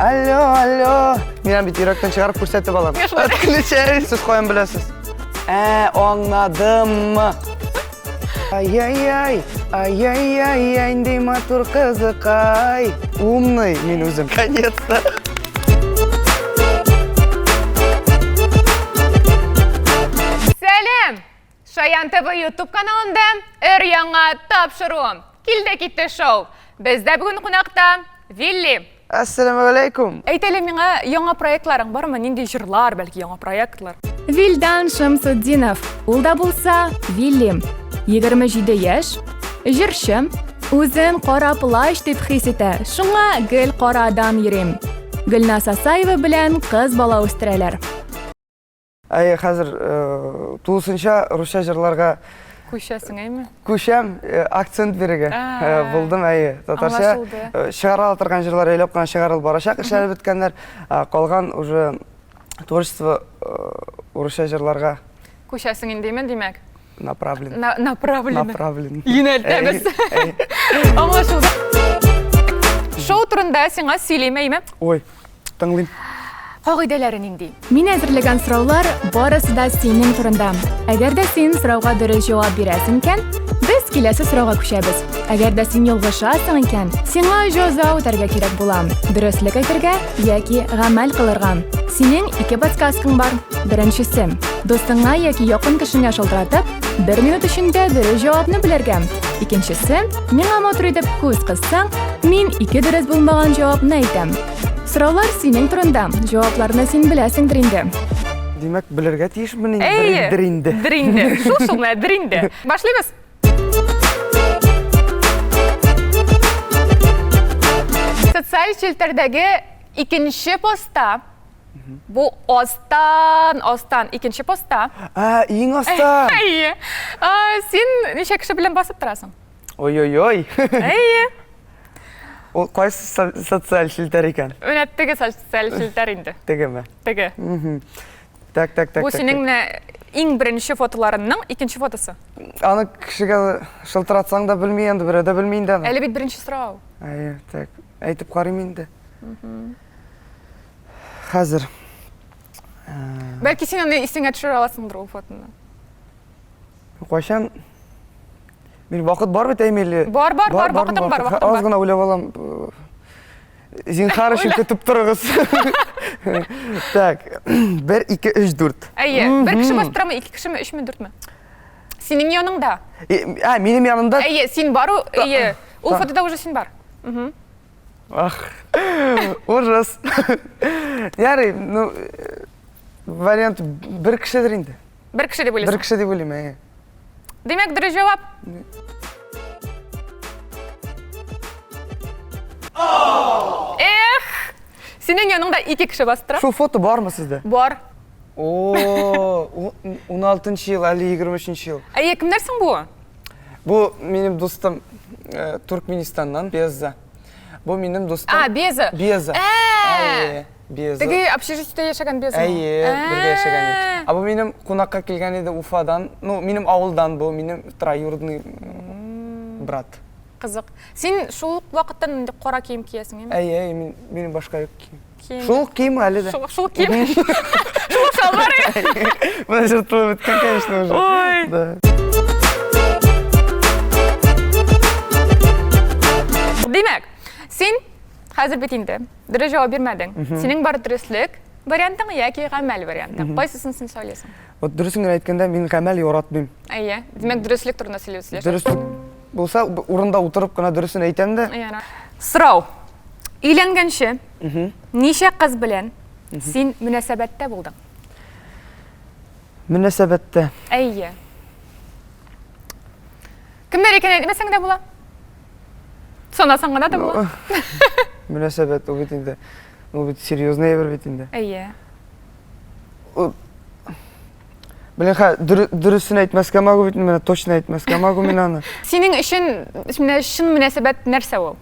Алло. Мен бит йөрәктән чыгарып күрсәтеп алам. Отключай, сез каян беләсез? Аңладыммы? Ай-яй-яй, инде матур кызыкай. Умный мен үзем, конец-то. Сәлем! Шаян ТВ YouTube каналында өр-яңа тапшыруым. Килде китте шоу. Бездә бүген кунакта Вилли. Ассаламу алейкум. Әйтеле миңа яңа проектларың бармы? Нинди җырлар, бәлки яңа проектлар? Вилдан Шамсуддинов. Ул да булса Вилли. 27 яшь. Җырчы. Үзен кара плащ дип хис итә. Шуңа гел карадан йөрим. Гөлнас Асаева белән кыз бала үстерәләр. Хәзер тулысынча русча җырларга Күчәсең, әйме? күчәм, акцент бирергә булдым. Татарча чыгара торган җырлар әйләп кына чыгарылып барачак. Эшләр беткәннәр, калган уже творчество русча җырларга Күчәсең индеме, димәк? направлен. Направлен. Юнәлтәбез. Аңлашылды. Шоу турында сиңа сөйләйм, әйме? Ой, тыңлыйм. Кагыйдәләре нинди? Мин әзерләгән сораулар барысы да синең турында. Әгәр дә син сорауга дөрес җавап бирәсең икән, без киләсе сорауга күчәбез. Әгәр дә син ялгышасың икән, сиңа җәза үтәргә кирәк була. Дөреслеккә әйтергә яки гамәл кылырга. Синең ике подсказкаң бар. Беренчесе, дустыңа яки якын кешеңә шалтыратып, 1 минут эчендә дөрес җавапны белергә. Икенчесе, миңа матур итеп күз кыссаң, мин ике дөрес булмаган җавапны әйтәм. Сораулар синең турында. Җавапларны син беләсеңдер инде. Димәк, белергә тиешмен инде. Диринде. Шул менә диринде. Башлыйбыз. Социаль челтәрдәге икенче поста. Бу остан икенче поста. Иң аста. Әйе. Син ничә кеше белән басып торасың? Ой. Әйе. Ул кайсы социаль челтәр икән? Менә теге социаль челтәр инде. Тегеме? Теге. Так. Бу синең менә иң беренче фотоларыңның икенче фотосы. Аны кешегә шылтыратсаң да белми инде, бере дә белми инде. Әле бит беренче сорау. Так. Әйтеп карыйм инде. Хәзер. Бәлки син аны исеңә төшерә аласыңдыр ул фотоны. Кайчан Мин вакыт бар бит әймеле. Бар, вакытым бар. Аз гына уйлап алам. Зинхар өчен көтеп торыгыз. Так, 1, 2, 3, 4. Әйе, бер кеше бастырамы, ике кешеме, 3ме, 4ме? Синең яныңда. Минем янымда. Әйе, син бар, әйе. Ул фотода уже син бар. Ужас. Ярый, вариант бер кешедер инде. Бер кеше дип уйлыйсың. Бер кеше дип уйлыйм, әйе. Демәк, дөрес җавап. Синең яныңда ике кеше бастыра. Шул фото бармы сездә? Бар. 16-нчы ел, әле 23-нчы ел. Әйе, кемнәр соң бу? Бу минем дустым Туркменистаннан, Беза. Бу минем дустым. Беза. Әйе, Беза. Теге общежитиедә яшәгән Беза. Әйе, бергә яшәгән. Бу минем кунакка килгән иде Уфадан. Минем авылдан бу, минем троюродный брат. Кызык. Син шул вакыттан инде кара кием киясең, әйме? Әйе, мин башка юк кием. Шул кием әле дә. Шул кием. Шул шалбар. Менә жыртылып беткән, конечно, уже. Ой. Да. Димәк, син хәзер бит инде дөрес җавап бирмәдең. Синең бар дөреслеквариантың яки гамәл вариантың. Кайсысын син сөйләсең? Вот дөресен әйткәндә мин гамәл яратмыйм. Әйе. Димәк, дөреслек турында сөйләсәң. Дөреслек булса, урында утырып кына дөресен әйтәм дә. Сорау. Өйләнгәнче, ничә кыз белән син мөнәсәбәттә булдың? Мөнәсәбәттә. Әйе. Кемнәр икән әйтмәсәң дә була? Сонасаң гына да була. Мөнәсәбәт ул бит инде. Ул бит серьезный бер бит инде. Әйе. Белән дөресен әйтмәскә магу бит, менә точно әйтмәскә магу мин аны. Синең өчен шын мөнәсәбәт нәрсә ул?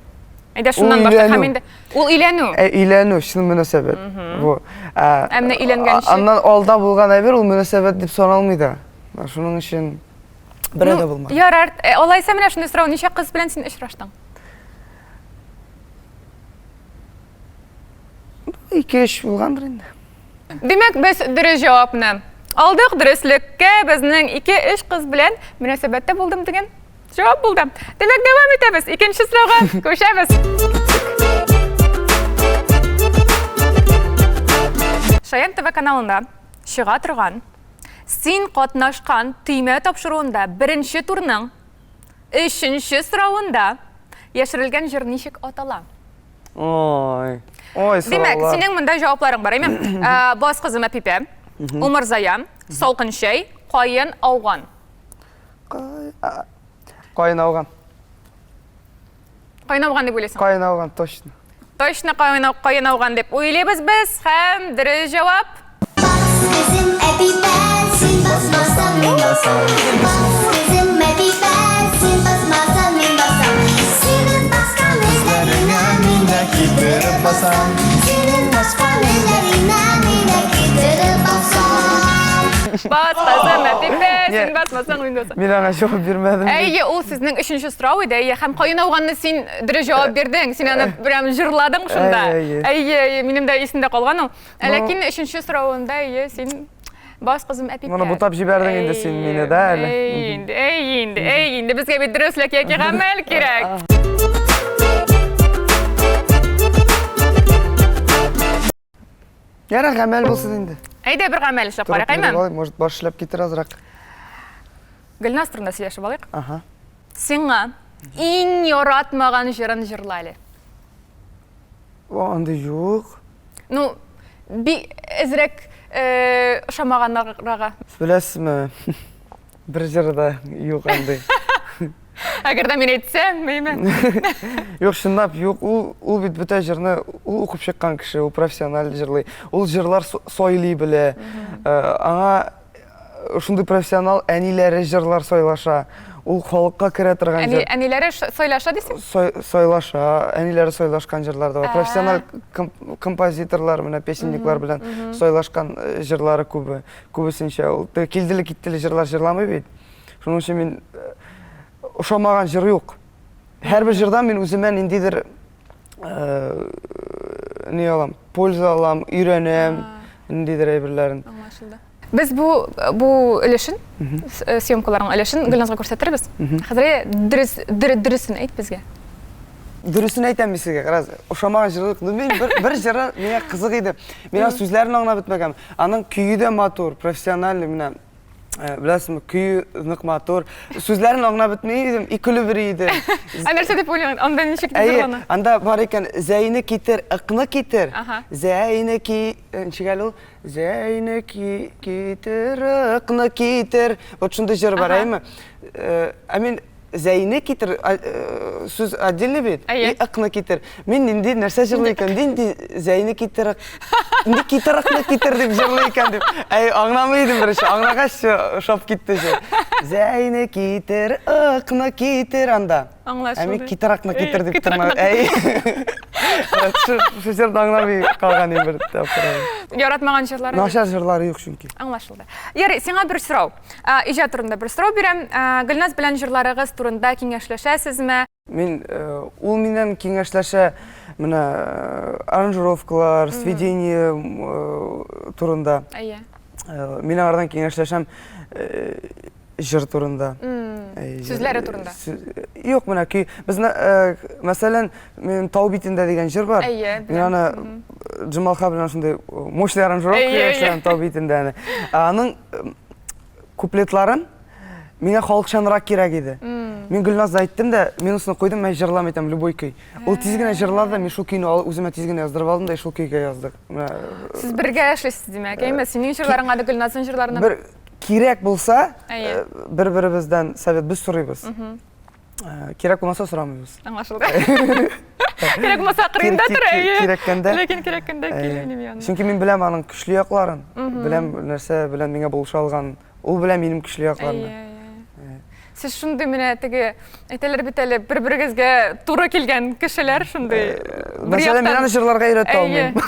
Әйдә шуннан башка һәм инде ул өйләнү. Өйләнү шын мөнәсәбәт. Бу. Әмма өйләнгәнче. Аннан алда булган әйбер ул мөнәсәбәт дип саналмый да. Шуның өчен бере дә булмады. Ярар, алайса менә шундый сорау, ничә кыз белән син очраштың? 2-3 булгандыр инде. Демәк, без дөрес җавапны алдык. Дөреслеккә безнең 2-3 кыз белән мөнәсәбәттә булдым дигән җавап булды. Демәк, дәвам итәбез. Икенче сорауга күчәбез. Шаян ТВ каналында чыга торган син катнашкан төймә тапшыруында беренче турның 3нче соравында яшерелгән җыр ничек атала? Ой, Демәк, сораулар. синең монда җавапларың бар, әйме? Баз кызым әпипә, Умырзая, Салкын чәй, Кайын ауган. Кайын ауган. Кайын ауган дип уйлыйсың? Кайын ауган, точно. Точно кайын ауган дип уйлыйбыз без һәм дөрес җавап. Bizim əbibə, sil basmasan min basam. Bizim əbibə, sil basmasan min basam. Senin başkan izlərinə minə gidirib basam. Senin başkan izlərinə minə gidirib basam. Баз кызым әпипә, син басмасаң уйнасаң. Мин аңа җавап бирмәдем. Әйе, ул сезнең 3нче сорау иде. Әйе, һәм кайын ауганны син дөрес җавап бирдең. Син аны прям җырладың шунда. Әйе, минем дә исемдә калган ул. Ләкин 3нче сорауда әйе, син баз кызым әпипә. Моны бутап җибәрдең инде син мине дә әле. Инде безгә бит дөреслеккә яки гамәл кирәк. Ярар, гамәл булсын инде. Әйдә бер гамәл эшләп карыйк, әйме? Может, баш эшләп китер азрак. Гөлназ турында сөйләшеп алыйк. Ага. Сиңа иң яратмаган җырын җырла әле. Анда юк. Ну, әзрәк ошамаганнарга. Беләсезме? Бер җырда юк анда. Әгәр дә мин әйтсәм, әйме? Юк, шундап, юк. Ул бит бөтә җырны ул укып чыккан кеше, ул профессиональ җырлый. Ул җырлар сойлый белә. Аңа шундый профессионал әниләре җырлар сойлаша. Ул халыкка керә торган җыр. Әниләре сойлаша дисең? Сойлаша, әниләре сойлашкан җырлар да бар. Профессиональ композиторлар менә песенниклар белән сойлашкан җырлары күбе. Күбесенчә ул килделе киттеле җырлар җырламый бит. Шуның өчен мин ошамаган җыр юк. Һәрбер җырдан мин үземә ниндидер не алам, польза алам, өйрәнәм, ниндидер әйберләрен. Аңлашылды. Без бу өлешен, съемкаларның өлешен Гөлназга күрсәтербез. Хәзер дөресен әйт безгә. Дөресен әйтәм сезгә, караз. Ошамаган җыр юк. Мин бер җыры миңа кызык иде. Мин сүзләрен аңлап бетмәгән. Аның көе дә матур, профессиональ менә. Беләсезме, көе нык матур. Сүзләрен аңлап бетмәй идем, икеле бер иде. Нәрсә дип уйлыйсың? Анда ничек җырлана? Анда бар икән, зәйне китер, ыкны китер. Зәйне ничек ул? Зәйне китер, ыкны китер. Вот шундый җыр бар, әйме? Мин зәйне китер, сүз отдельный бит. И ыкны китер. Мин инде нәрсә җырлый икән? Инде зәйне китер. Инде китер, ыкны китер дип җырлый икән дип. Аңламый идем беренче, аңлагач шап китте җыр. Зәйне китер, ыкны китер анда. Аңлашылды. Мин китер, ыкны китер дип тормам. Шу җырды аңламый калган идем бер тапкыр. Яратмаган җырлар. Начар җырлары юк чөнки. Аңлашылды. Ярый, сиңа бер сорау. Иҗат турында бер сорау бирәм. Гөлназ белән җырларыгыз турында киңәшләшәсезме? Мин ул миннән киңәшләшә менә аранжировкалар, сведение турында. Әйе. Мин алардан киңәшләшәм җыр турында. Сүзләре турында. Юк, менә ки безне мәсәлән, мин Тау битендә дигән җыр бар. Мин аны Җамалха белән шундый мощный аранжировка ясаган Тау битендә. Аның куплетларын миңа халыкчанрак кирәк иде. Мин Гөлназга әйттем дә, мин усны куйдым, мен җырлам итәм любой көй. Ул тиз генә җырлады, мин шул көйне үземә тиз генә яздырып алдым да шул көйгә яздык. Сез бергә эшлисез димәк, әйме? Синең җырларыңа да Гөлназның җырларына бер кирәк булса, бер-беребездән совет без сорыйбыз. Кирәк булмаса сорамыйбыз. Аңлашылды. Кирәк булмаса кырында тор, әйе. Кирәккәндә. Ләкин кирәккәндә килмим янына. Чөнки мин беләм аның көчле якларын. Беләм нәрсә белән миңа булыша алган. Ул беләм минем көчле якларны. Сез шундый менә теге әйтәләр бит әле бер-берегезгә туры килгән кешеләр шундый. Мәсәлән, мин аны җырларга өйрәтә алмыйм.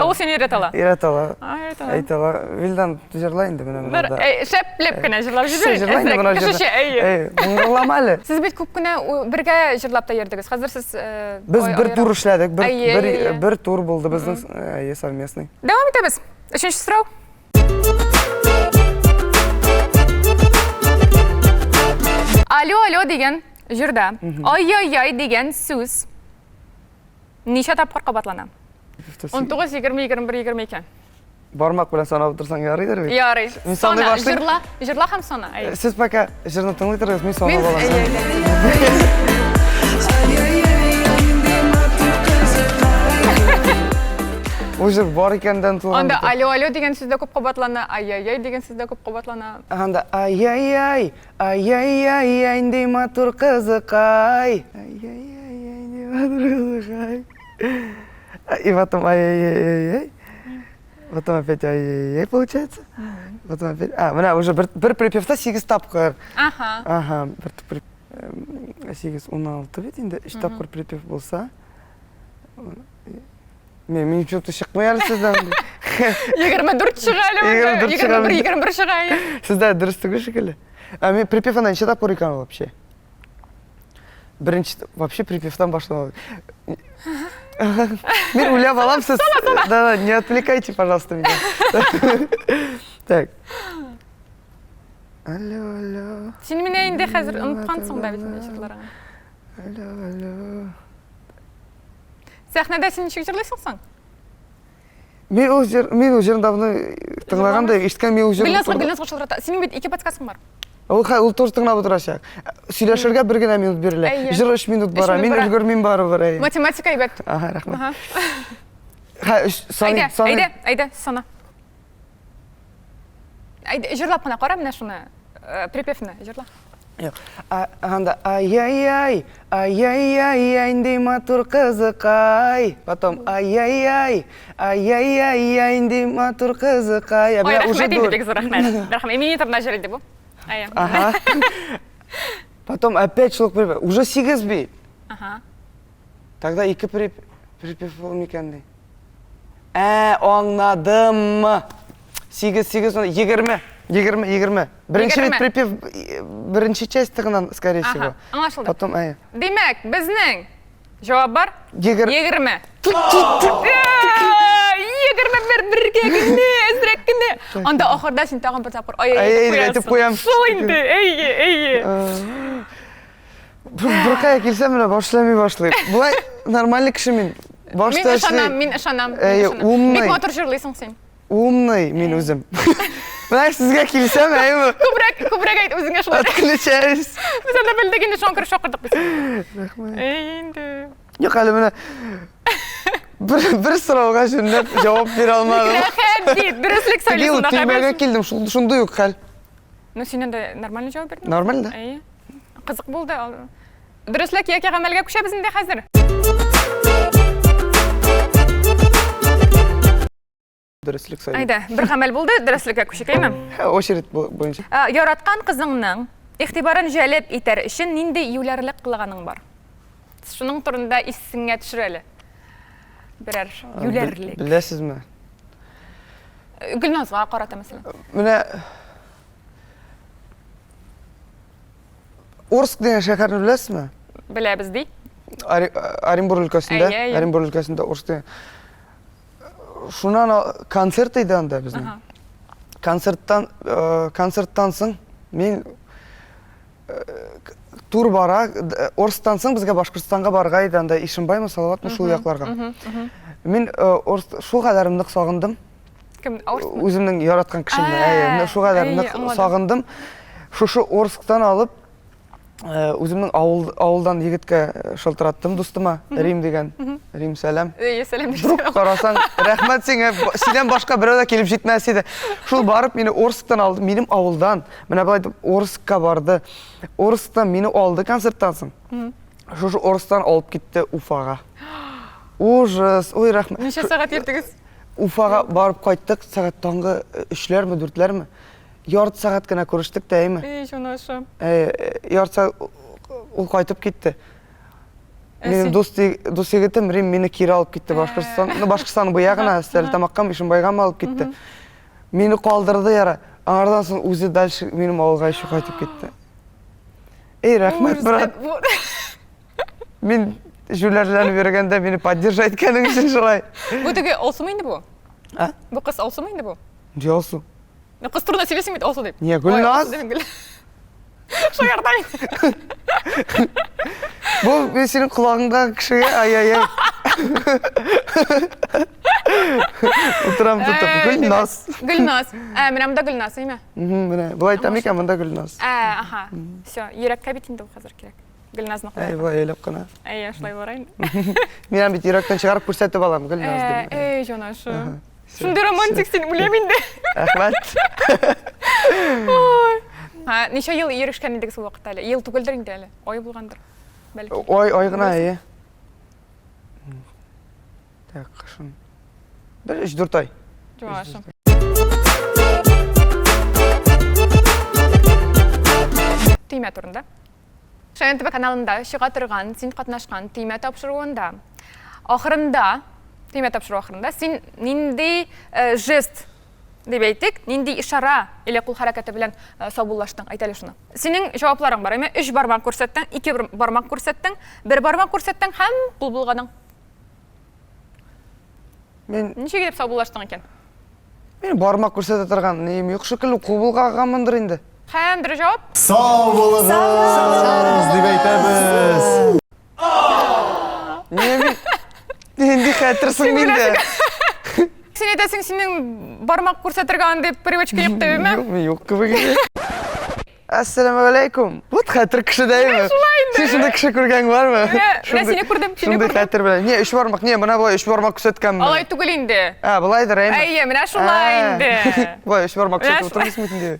Ул сен өйрәтәлә. Өйрәтәлә. Өйрәтәлә. Әйтәлә. Вилдан җырлай инде менә Бер монда. шәпләп кенә җырлап Җырлай инде монда. җибәрә. Моңгырлама әле. Сез бит күп кенә бергә җырлап та йөрдегез. Хәзер сез Без бер тур эшләдек, Әйе. бер тур булды безнең, совместный. Дәвам итәбез. Өченче сорау. Алло дигән җырда ай-яй-яй дигән сүз ничә тапкыр кабатлана? 19, 20, 21, 22. Бармак белән санап утырсаң ярыйдыр бит. Ярый. Мин саный Сана, башлыйм. җырла һәм сана. Сез пока җырны тыңлый торыгыз, мин санап Мин алам. Уже бар икәндән туган. Анда алло дигән сүздә күп кабатлана, ай-яй-яй дигән сүздә күп кабатлана. Анда ай-яй-яй, ай-яй-яй, инде матур кызыкай. Ай-яй-яй, инде матур кызыкай. И потом ай-яй-яй. Потом опять ай-яй-яй получается. Потом опять. Менә уже бер припевта 8 тапкыр. Ага. Бер 8-16 бит инде 3 тапкыр припев булса. Мен чөптө чыкмай әле сездән. 24 чыга әле. 21 чыга. Сездә дөрес түгел шикелле. Мен припевны ничә тапкыр икән вообще? Беренче вообще припевтан башламадым. Мен уйлап алам сез. Да, не отвлекайте, пожалуйста, меня. Так. Алло. Син менә инде хәзер оныткансың да бит менә җырларыңны. Алло. Сәхнәдә син ничек җырлыйсың соң? Мен ул җырны давно тыңлаганда, ишеткән мен ул җырны. Билназга шылтырата. Синең бит 2 подсказкаң бар. Ул тоже тыңлап утырачак. Сөйләшергә бер генә минут бирелә. Җыр 3 минут бара. Мин өлгермим барыбер. Математика әйбәт. Ага, рәхмәт. Әйдә, сана. Әйдә, җырлап кына кара менә шуны. Припевны җырла. Анда ай-яй-яй, ай-яй-яй, инде матур кызыкай. Потом ай-яй-яй, ай-яй-яй, инде матур кызыкай. Рәхмәт инде бик зур рәхмәт. Рәхмәт. Мин тырна җыр иде бу. Ага. Потом опять шул припев. Уже 8 бит. Ага. Тогда 2 припев булмый икән ди. Аңладым. 8, 20. Беренче бит припев, беренче часть гына, скорее всего. Аңлашылды. Потом Демәк, безнең җавап бар 20. 20. 21 генә, әзрәк кенә. Анда ахырда син тагын бер тапкыр әйтеп куям. Шул инде, әйе. Бұрқая келсем, менә башлый. Бұлай нормальный кеше мин. Мин ышанам. Умный. Бик матур җырлыйсың син. Умный мин үзем. Менә сезгә килсәм, әйме. Күбрәк әйт үзеңә шулай. Отключаюсь. Без анда белдек инде шакырдык без. Рәхмәт. Инде. Юк, әле менә бер сорауга җөнләп җавап бирә алмадым. Рәхәт ди, дөреслеклек сөйлисең да. Тилмәгә килдем, шундый ук хәл. Ну син инде нормаль җавап бирдең. Нормаль да. Әйе. Кызык булды. Дөреслеккә яки гамәлгә күчәбез инде хәзер. Дөреслеклек сөйләп. Әйдә, бер гамәл булды, дөреслеккә күчәкәйме? Очередь буенча. Яраткан кызыңның игътибарын җәлеп итәр өчен нинди юләрлек кылганың бар? Шуның турында исеңә төшер әле. Берәр юләрлек. Беләсезме? Гөлназга карата мәсәлән. Менә Орск дигән шәһәрне беләсезме? Беләбез ди. Оренбур өлкәсендә Орск дигән. Шуннан концерт иде анда безнең. Концерттан соң мин тур бара, Орстан соң безгә Башкортстанга барырга иде, анда Ишембаймы, Салаватмы шул якларга. Мин шул кадәр нык сагындым. Кем Орск? Үземнең яраткан кешемне, шул кадәр нык сагындым. Шушы Орсктан алып үземнең авылдан егеткә шылтыраттым дустыма, Рим дигән. Рим, сәлам. Сәлам. Друг карасаң, рәхмәт сиңа. Синнән башка берәү дә килеп җитмәс иде. Шул барып мине Орсктан алды, минем авылдан. Менә булай дип Орскка барды. Орсктан мине алды концерттан соң. Шушы Орсктан алып китте Уфага. Ужас, ой рәхмәт. Ничә сәгать йөрдегез? Уфага барып кайттык, сәгать таңгы 3ләрме, 4ләрме? Ярты сәгать кенә күрештек тә, әйме? Шунашым. Ярты сәгать ул кайтып китте. Менің дос егетім Рим мені кері алып кетті Башқұртстан. Башқұртстанның бұяғына, сәл тамаққам, ішін байғам алып кетті. Мені қалдырды яра. Аңардан соң өзі дальше менің ауылға еще қайтып кетті. Эй, рахмет, брат. Мен жүлерлерін бергенде мені поддержать кәнің үшін жылай. Бұл түге олсы ма енді бұл? А? Бұл қыз олсы ма енді бұл? Не олсу? Қыз тұрына сөйлесің бейді олсы деп. Не, Гүлназ? Шоярдай. Бұл мен сенің құлағыңдағы кішіге ай-ай-ай. Отырам тұтып, Гүлназ. Гүлназ. Мен амда Гүлназ, еме? Міне, бұл айтам екен, мұнда Гүлназ. Аха, все, ерекке бит енді бұл қазір керек. Гүлназны құлай. Әй, бұлай елеп қана. Әй, шылай барайын. Мен бит еректен шығарып көрсетіп алам, Гүлназ деп. Әй, жонашы. Шынды романтик сен үлемін де. Рахмет. Неше ел ерішкен едегі сол уақытта әлі? Ел түгілдіріңді әлі? Ой болғандыр, бәлкі. Ой ғына, е. Так, қашын. Бір 3-4 ай. Жонашы. Түйме тұрында. Шайын ТВ каналында шыға тұрған, сен қатнашқан түйме тапшыруында. Ақырында, түйме тапшыру ақырында, сен нендей жест деп әйттік, нендей ишара или құл харакеті білен сабуллаштың, айталі шыны. Сенің жауапларың бар, еме? 3 бармақ көрсеттің, 2 бармақ көрсеттің, 1 бармақ көрсеттің, һәм бұл болғаның. Неше кетіп сабуллаштың екен? Мен бармақ көрсетті тұрған, нейім еқ шүкілі құбылға ғамындыр енді. Һәм бір жауап? Сау болыңыз деп айтамыз. Енді қайтырсың менде. Сен етесің, сенің бармақ көрсетірген деп привычка еп деп еме? Жоқ, мен жоқ көбеге. Ассаламу алейкум. Вот қайтыр кіші дәйімі. Сен шынды кіші көрген бар ма? Мен сені көрдім, сені көрдім. Қайтыр білем. Не, 3 бармақ, не, мұна бұлай 3 бармақ көрсеткенмін. Алай түгіл енді. Бұлайдыр, әйме. Әйе, мына шулай енді. Бұлай 3 бармақ көрсетіп отырмыз мүтінде.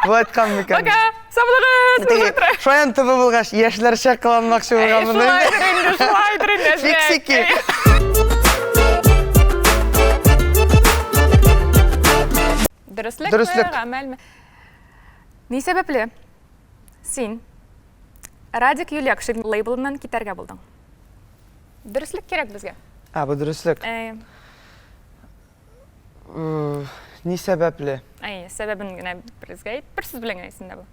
Бұлай айтқанмын екен. Ока, сабылығыз. Шоян түбі бұлғаш, ешілер шақ қыланмақшы болғанмын. Шулайдыр енді. Фиксики. Дұрыслық мә, ғамәл мә. Не себеплі? Сен Радик Юлякшин лейблынан кетерге болдың. Дұрыслық керек бізге? Бұл дұрыслық. Не себеплі? Себебін гіне бізге айт, бір сөз білің айсында бұл.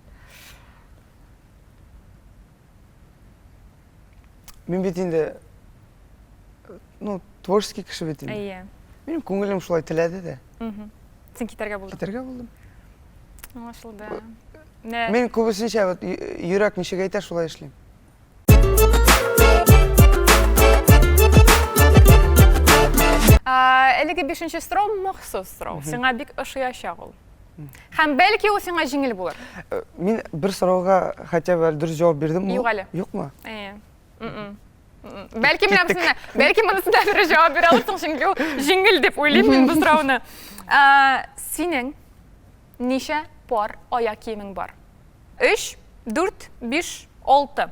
Мен бет енді, творческий кіші бет енді. Менің көңілім шулай тіледі де. Сен кетерге болдың? Кетерге болдым. Ашылды. Мен көбісінше үйрек нешеге айтар шулай ішлейм. Әлігі 5-ші сұрау мақсыз сұрау. Сеңа бек ұшыяшақ ол. Һәм бәлкі ол сеңа жеңіл болар. Мен бір сұрауға хотя бы дұрыс жауап бердім мұ? Жоқ әлі. Жоқ ма? Бәлкі мұнысында бір жауап бере алырсың жеңіл деп ойлаймын мен бұл сұрауыны. Сенің неше пар аяқ киімің бар? 3, 4, 5, 6.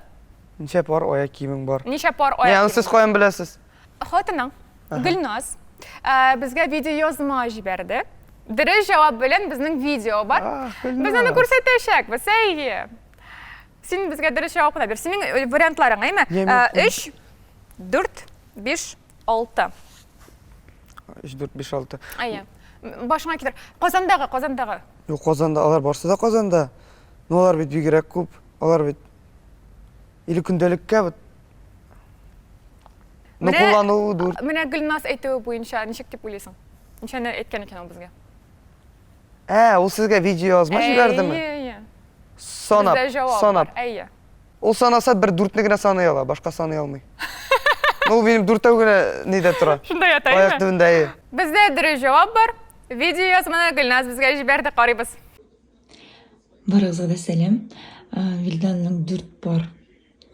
Неше пар аяқ киімің бар? Неше пар аяқ киімің? Не, сіз қойын білесіз? Хотының, Гүлназ, бізге видео зыма жіберді. Дұрыс жауап білен біздің видео бар. Біз оны көрсетешек, біз әйге. Сен бізге дұрыс жауап қына бер. Сенің вариантларың, әйме? 3, 4, 5, 6. 3, 4, 5, 6. Әйе. Башыңа кетір. Қазандағы. Жоқ, қазанда, алар барса да қазанда. Олар бет бегірек көп. Олар бет елі күнделікке бет. Нұқылануы дұр. Міне Гүлназ әйтуі бойынша нешек деп ойлайсың? Нешені әйткен екен ол бізге? Ол сізге видео азма жіберді ме? Санап. Әйе. Ол санаса бір дүртінігіне саны ала, башқа саны алмай. Ол менің дүртәугіне неде тұра? Шындай атайын аяқ түбінде әйе. Бізде дұрыс жауап бар. Видео азманы Гүлназ бізге жіберді, қарайбыз. Барыңызға да сәлем. Вилданның 4 пар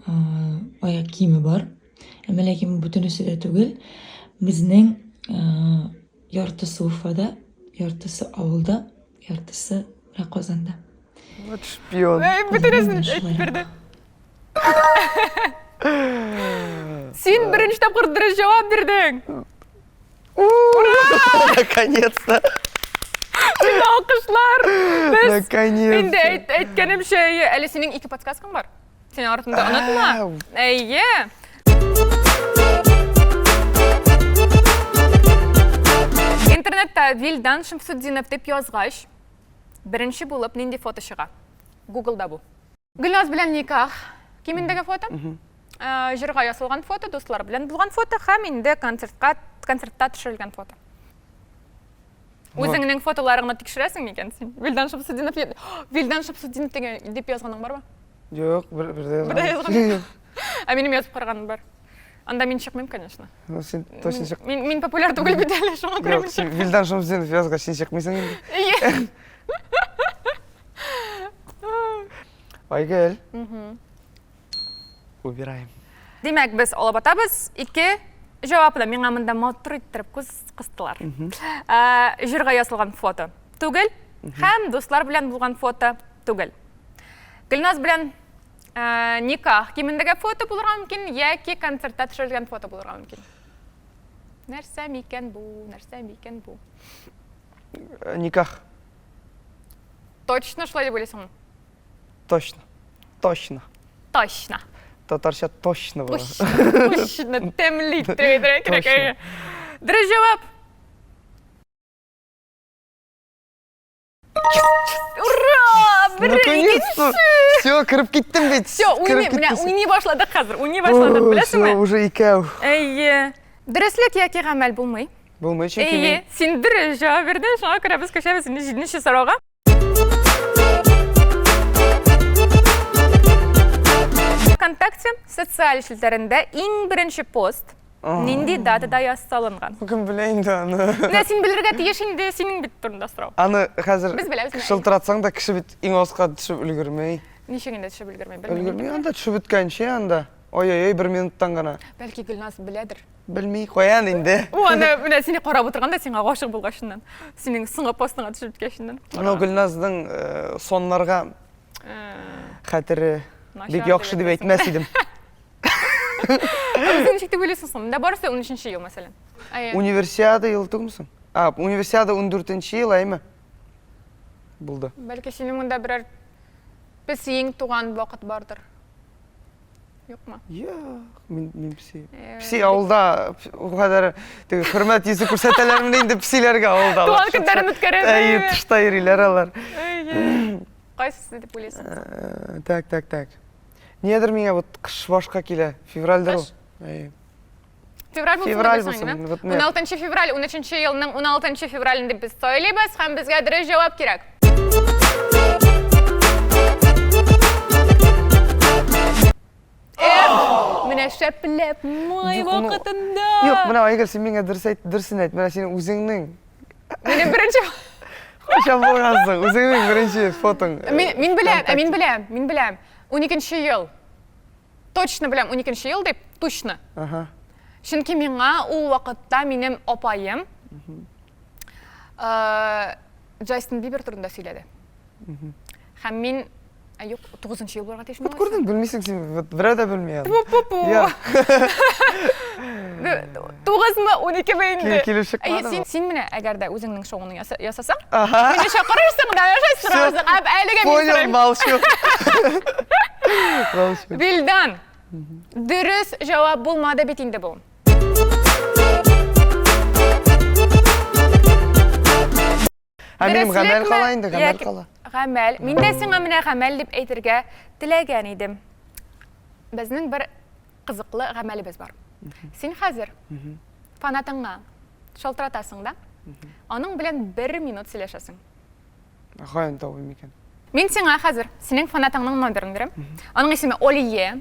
аяқ киімі бар. Әмәләкем бүтінісі де түгел. Біздің яртысы Урфада, яртысы ауылда, яртысы Рақозанда. Вот шпион. Бүтінісін әйтіп берді. Сен бірінші тапқыр дұрыс жауап бердің. Наконец-то. Сен алқышлар. Наконец-то. Мен де әйткенімше, әлі сенің 2 подсказкаң бар. Сен артында unutma. Әйе. Интернетта Вилдан Шамсуддинов деп язғаш, бірінші болып нендей фото шыға? Google'да бұл. Гүлназ білән никах. Кимендегі фото? Жырға ясылған фото, достылар білән бұлған фото, һәм инде концертта түшірілген фото. Өзіңнің фотоларыңа текшіресің екен сен? Вилдан Шамсуддинов деп yazғаның бар ба? Жоқ, бірде yazған. А менің yazып қарғаным бар. Анда мен шықмайым, конечно. Сен точно шық. Мен популяр түгіл беделі, шоңа көре мен шықмайым. Вилдан Шамсуддинов yazға сен шықмайсың енді. Айгел. Убираем. Демек, біз олабатабыз, ике жауапыда мен ғамында маутыр еттіріп көз қыстылар. Жырға ясылған фото түгіл, һәм достлар білән болған фото түгіл. Гүлназ білән никах кимендегі фото болырға мүмкін, яки концертта түшірілген фото болырға мүмкін. Нәрсә мекен бұл? Никах. Точно шылай деп ойлайсың? Точно. Точно. Татарша точно было. Точно, темлит. Дұрыс жауап. Ура! Наконец-то! Все, кіріп кеттім бет. Все, уйни башладық қазір. Білесің ме? Уже икәу. Әйе. Дұрыслік яки ғамәл болмай? Болмай, чөнки Әйе. Сен дұрыс жауап бердің, шоңа көре біз көшеміз жетінші сұрауға. ВКонтакте социаль шілдерінде ең бірінші пост нендей датада ясалынған. Кім білейінді аны. Сен білірге тиеш енді сенің бет тұрында сұрау. Аны қазір Біз білеміз. шылтыратсаң да кіші бет ең осқа түсіп үлгірмей. Нешегенде түсіп үлгірмей? Үлгірмей, анда түсіп өткенше анда. Ой-ой-ой, 1 минуттан ғана. Бәлки Гүлназ біледір. Білмей қоян енді. Оны сені қарап отырғанда сен ғашық болғашынан. Сенің сыңға постыңа түсіп өткешінен. Гүлназдың сонларға қатыры бек яқшы деп айтмас едім. Өзің шекте бөлесің сон. Да барысы 13-ші ел, мәселен. Универсиада ел тұғымсың? Универсиада 14-ші ел айма? Бұлды. Бәлкі сенің мұнда бірер біз ең туған вақыт бардыр. Yok mu? Мен пси. Пси ауылда қадар құрмет есі көрсетелерімін енді псилерге ауылда. Туған күндерін өткереді. Әйі, тұшта ерилер алар. Қайсысы деп ойлайсың? Так. Недір менге қыш башқа келе? Февральдыр ол. Февраль болсын. 16 февраль, 13-ші елінің 16 февралінде біз сөйлейбіз, һәм бізге дұрыс жауап керек. Міне шәпілеп май вақытында. Жоқ, мына Айгер, сен менге дұрысын айт. Мына сенің өзіңнің... Менің бірінші... Қошам болғансың, өзіңнің бірінші фотоң. Мен білем. 12-ші ел. Точно білем, 12-ші ел деп, точно. Шынки менға ол вақытта менің опайым Джастин Бибер тұрында сөйледі. Һәм мен... Yok, 9-ші ел боларға тешін болғайсың. Көрдің, білмейсің сен, бір әді білмей ады. Пу-пу-пу. 9 ма, 12 ма енді. Келіп шықпады. Сен мені әгерді өзіңнің шоуыны ясасаң, мені шақырырсың, да сұрасың, әліге мен сұрайым. Понял, малшы. Вилдан, дұрыс жауап болмады бетінде бұл. Менің ғамәл қалайынды, ғамәл қала. Ғамәл. Мен де сіңа міне ғамәл деп әйтірге тілеген едім. Біздің бір қызықлы ғамәлі бар. Сен қазір фанатыңа шалтыратасың да, оның білен 1 минут сөйлешесің. Қайын тауы мекен. Мен сіңа қазір сенің фанатыңның номерін берем. Оның есімі Олие.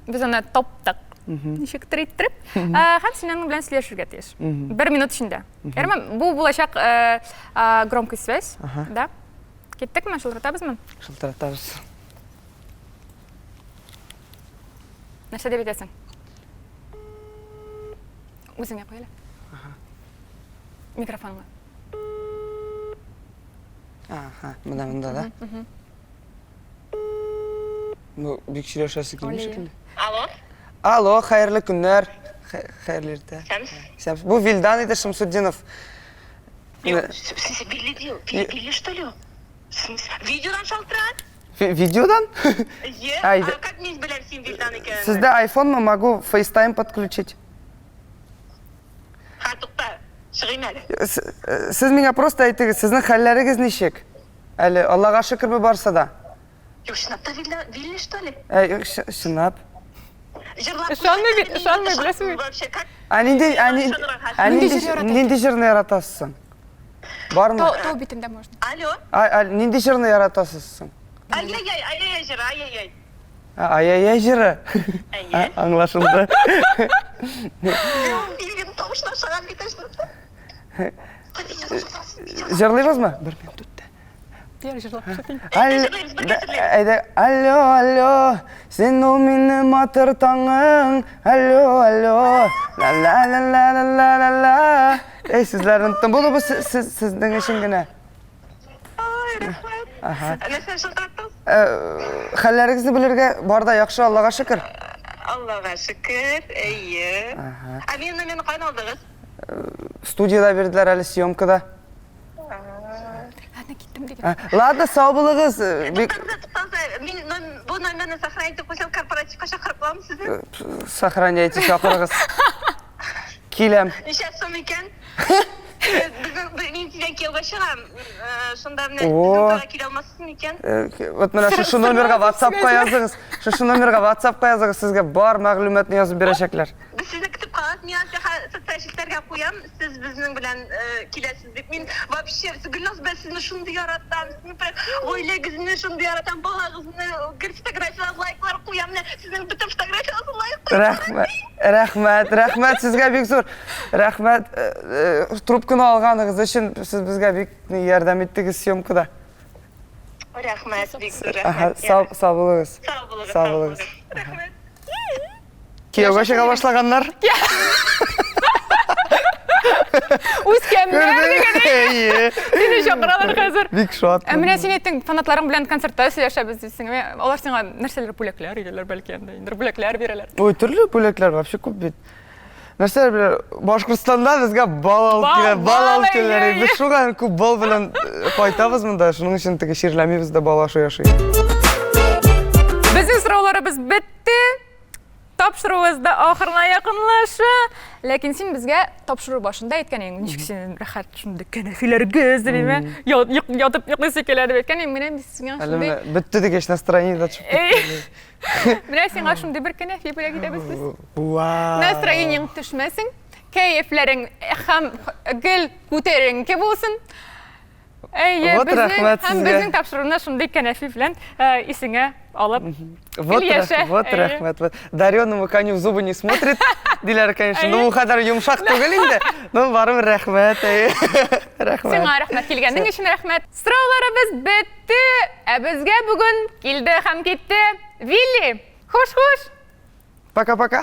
Біз оны топтық. Нешек тірейттіріп. Һәм сенің білен сөйлешуге тиіс. 1 минут ішінде. Бұл болашақ громкий связь. Кеттік ме? Шылтыратабыз ма? Шылтыратабыз. Нәрсе деп етесің? Өзіңе қойлы. Микрофонға. Мұнда да? Бек сөйлешесі келмей шекілді. Алло, қайырлы күннер. Қайырлы ерте. Сәмс. Бұл Вилдан еді Шамсуддинов. Билли, что ли? Видеодан шалтырат? Видеодан? А как мне избавлять всем Вильдан икән? Сездә iPhone мы могу FaceTime подключить. Хатукта, шыгыйм әле. Сез миңа просто әйтегез, сезнең хәлләрегез ничек? Әле Аллага шөкер барса да. Юк, шынапта Вильни, что ли? Шынап. Ышанмый, беләсеңме? Вообще, как? Нинди җырны яратасың? Бармы? Тау битендә можно. Алло? Нинди җырны яратасың? Ай-яй-яй, жыр, ай-яй-яй. Ай-яй-яй җыры. Аңлашылды. Вильгин тавышына шаган битәште. Җырлыйбызмы? Бер минут үтте. Бер җырлап шатыйм. Алло, сен ул минем матыр таңың. Алло, ла-ла-ла-ла-ла-ла-ла. Сезләрнең булу бу сезнең өчен генә. Ай, рәхмәт. Нәрсә шылтыраттыңыз? Хәлләрегезне белергә барда яхшы, Аллага шөкер. Аллага шөкер, әйе. Мен кайдан алдыгыз? Студияда бирделәр әле съемкада. Ладно, киттем диген. Ладно, сау булыгыз. Мен бу номерны сохранить итеп куйсам, корпоративка чакырып каламы сезне? Сохраняйте, чакырыгыз. Киләм. Ничә сум икән? Мин тиздән кияүгә чыгам. Шунда менә килә алмассың икән? Вот менә шу номерга WhatsAppка языгыз. Шу номерга WhatsAppка языгыз, сезгә бар мәгълүматны язып бирәчәкләр. Без сезне көтеп калабыз. Мин социальникларга куям. Сез безнең белән киләсез дип. Мин вообще Гөлназ, ben сезне шундый яратам. Сезне гаиләгезне шундый яратам. Балагызны гел фотографиялар, лайклар куям. Сезнең бөтен фотографияларны лайк. Рәхмәт сезгә бик зур. Рәхмәт. Трубканы алганыгыз өчен сез безгә бик ярдәм иттегез съемкада. Рәхмәт, бик зур рәхмәт. Сау булыгыз. Сау булыгыз. Рәхмәт. Кияүгә чыга башлаганнар. Үскәннәр дигән. Сине чакыралар хәзер. Бик шат. Менә син әйттең, фанатларың белән концертта сөйләшәбез дисең. Алар сиңа нәрсәләр бүләкләр бирәләр бәлки инде. Инде бүләкләр бирәләр. Ой, төрле бүләкләр вообще күп бит. Нәрсәләр белән Башкортстанда безгә бал алып киләләр. Без шуган күп бал белән кайтабыз монда. Шуның өчен теге ширләмибез дә балашу яшый. Безнең сорауларыбыз бетте. Тапшыруыбыз да ахырына якынлаша. Ләкин син безгә тапшыру башында әйткән идең, ничек син рәхәт шундый кәнәфиләргез диме? Ятып йоклыйсы килә дип әйткән идең. Менә сиңа шундый. Бетте дигәч настроение чыгып китте. Менә сиңа шундый бер кәнәфи бүләк итәбез без. Вау. Настроениең төшмәсен, кәефләрең һәм гел күтәренке булсын. Безнең тапшыруны шундый кәнәфи белән исеңә алып. Вот рәхмәт. Дарёному коню в зубы не смотрит. Диләр, конечно, ну хәзер йомшак түгел инде. Ну барыбер рәхмәт. Рәхмәт. Сиңа рәхмәт килгәнең өчен рәхмәт. Сорауларыбыз бетте. Безгә бүген килде һәм китте. Вилли, хуш-хуш. Пока-пока.